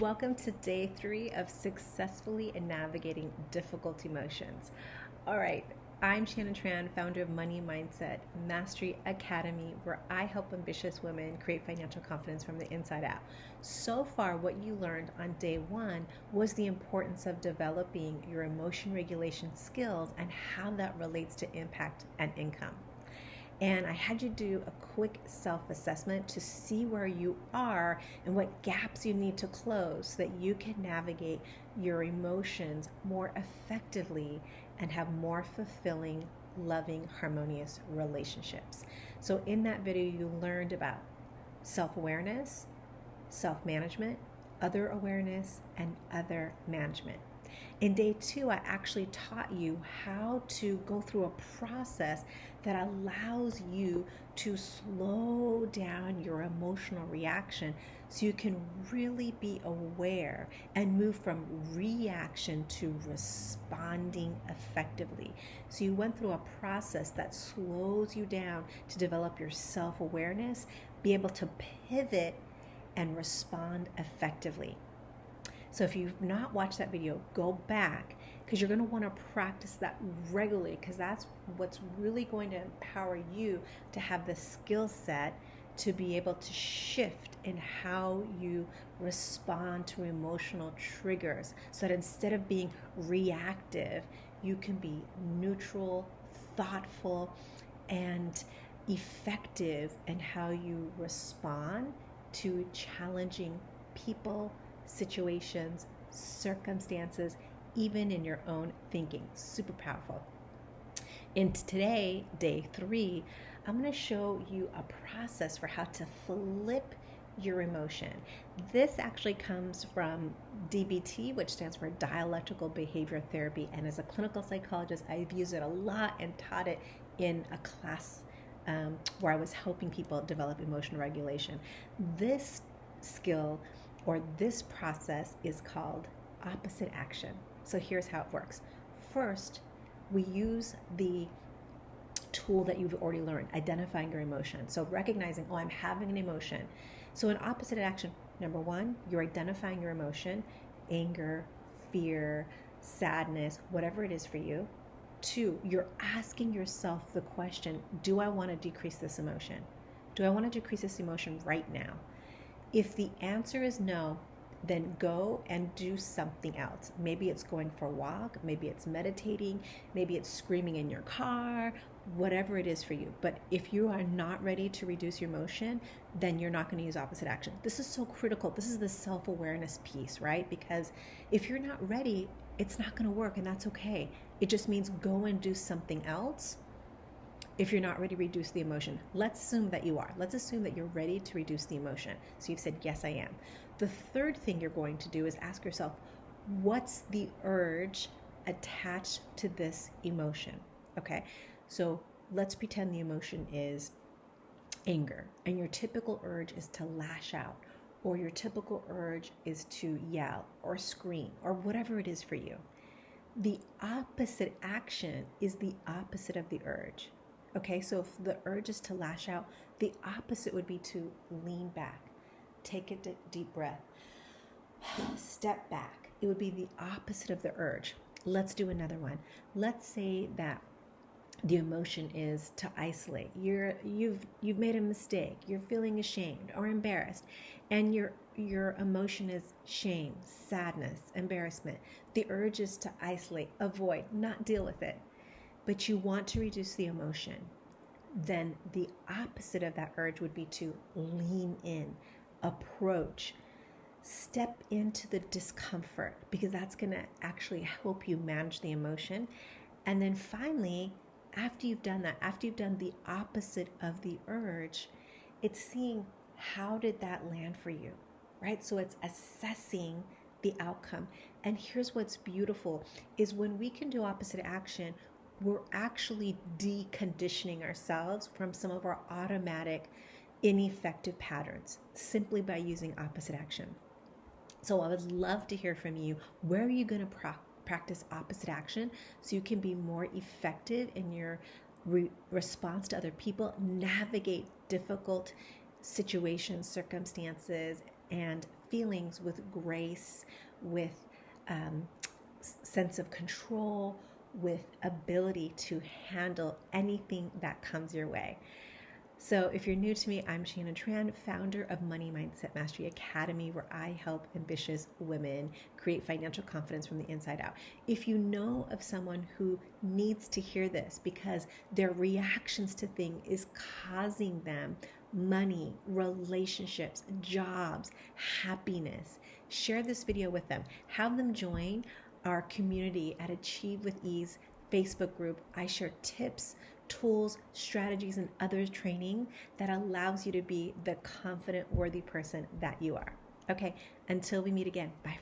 Welcome to day 3 of successfully navigating difficult emotions. All right, I'm Shannon Tran, founder of Money Mindset Mastery Academy, where I help ambitious women create financial confidence from the inside out. So far, what you learned on day 1 was the importance of developing your emotion regulation skills and how that relates to impact and income. And I had you do a quick self-assessment to see where you are and what gaps you need to close so that you can navigate your emotions more effectively and have more fulfilling, loving, harmonious relationships. So in that video, you learned about self-awareness, self-management, other awareness, and other management. In day 2, I actually taught you how to go through a process that allows you to slow down your emotional reaction so you can really be aware and move from reaction to responding effectively. So you went through a process that slows you down to develop your self-awareness, be able to pivot and respond effectively. So if you've not watched that video, go back because you're going to want to practice that regularly, because that's what's really going to empower you to have the skill set to be able to shift in how you respond to emotional triggers, so that instead of being reactive, you can be neutral, thoughtful, and effective in how you respond to challenging people, situations, circumstances, even in your own thinking. Super powerful. And today, day 3, I'm going to show you a process for how to flip your emotion. This actually comes from DBT, which stands for Dialectical Behavior Therapy. And as a clinical psychologist, I've used it a lot and taught it in a class where I was helping people develop emotional regulation. This skill or this process is called opposite action. So here's how it works. First, we use the tool that you've already learned, identifying your emotion. So recognizing, oh, I'm having an emotion. So in opposite action, number 1, you're identifying your emotion, anger, fear, sadness, whatever it is for you. 2, you're asking yourself the question, do I want to decrease this emotion? Do I want to decrease this emotion right now? If the answer is no, then go and do something else. Maybe it's going for a walk, maybe it's meditating, maybe it's screaming in your car, whatever it is for you. But if you are not ready to reduce your emotion, then you're not going to use opposite action. This is so critical. This is the self-awareness piece, right? Because if you're not ready, it's not going to work, and that's okay. It just means go and do something else. If you're not ready to reduce the emotion, let's assume that you are. Let's assume that you're ready to reduce the emotion. So you've said, yes, I am. The third thing you're going to do is ask yourself, what's the urge attached to this emotion? Okay, so let's pretend the emotion is anger, and your typical urge is to lash out, or your typical urge is to yell or scream, or whatever it is for you. The opposite action is the opposite of the urge. Okay, so if the urge is to lash out, the opposite would be to lean back, take a deep breath, step back. It would be the opposite of the urge. Let's do another one. Let's say that the emotion is to isolate. You've made a mistake. You're feeling ashamed or embarrassed, and your emotion is shame, sadness, embarrassment. The urge is to isolate, avoid, not deal with it. But you want to reduce the emotion, then the opposite of that urge would be to lean in, approach, step into the discomfort, because that's going to actually help you manage the emotion. And then finally, after you've done that, after you've done the opposite of the urge, it's seeing how did that land for you, right? So it's assessing the outcome. And here's what's beautiful is when we can do opposite action, we're actually deconditioning ourselves from some of our automatic ineffective patterns simply by using opposite action. So I would love to hear from you. Where are you going to practice opposite action so you can be more effective in your response to other people, navigate difficult situations, circumstances, and feelings with grace, with sense of control, with ability to handle anything that comes your way. So if you're new to me, I'm Shannon Tran, founder of Money Mindset Mastery Academy, where I help ambitious women create financial confidence from the inside out. If you know of someone who needs to hear this because their reactions to things is causing them money, relationships, jobs, happiness, share this video with them. Have them join our community at Achieve with Ease Facebook group. I share tips, tools, strategies, and other training that allows you to be the confident, worthy person that you are. Okay, until we meet again, bye.